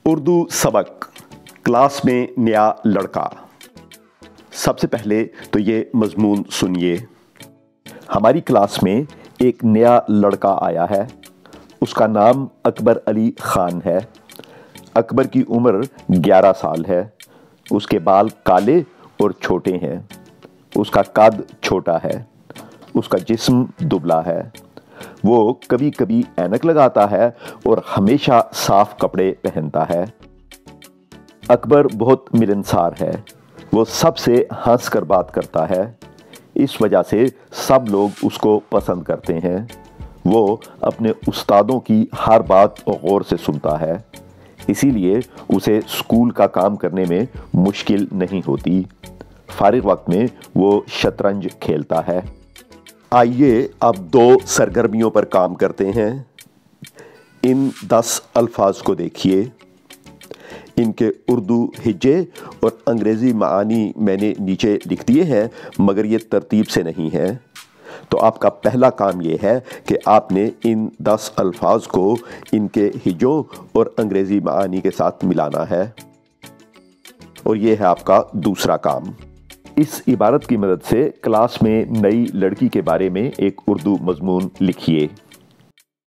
اردو سبق کلاس میں نیا لڑکا۔ سب سے پہلے تو یہ مضمون سنیے۔ ہماری کلاس میں ایک نیا لڑکا آیا ہے۔ اس کا نام اکبر علی خان ہے۔ اکبر کی عمر 11 سال ہے۔ اس کے بال کالے اور چھوٹے ہیں۔ اس کا قد چھوٹا ہے۔ اس کا جسم دبلا ہے۔ وہ کبھی کبھی اینک لگاتا ہے اور ہمیشہ صاف کپڑے پہنتا ہے۔ اکبر بہت ملنسار ہے۔ وہ سب سے ہنس کر بات کرتا ہے۔ اس وجہ سے سب لوگ اس کو پسند کرتے ہیں۔ وہ اپنے استادوں کی ہر بات غور سے سنتا ہے، اسی لیے اسے اسکول کا کام کرنے میں مشکل نہیں ہوتی۔ فارغ وقت میں وہ شطرنج کھیلتا ہے۔ آئیے اب 2 سرگرمیوں پر کام کرتے ہیں۔ ان 10 الفاظ کو دیکھیے۔ ان کے اردو ہجے اور انگریزی معانی میں نے نیچے لکھ دیے ہیں، مگر یہ ترتیب سے نہیں ہے۔ تو آپ کا پہلا کام یہ ہے کہ آپ نے ان 10 الفاظ کو ان کے ہجوں اور انگریزی معانی کے ساتھ ملانا ہے، اور یہ ہے آپ کا دوسرا کام۔ اس عبارت کی مدد سے کلاس میں نئی لڑکی کے بارے میں ایک اردو مضمون لکھیے۔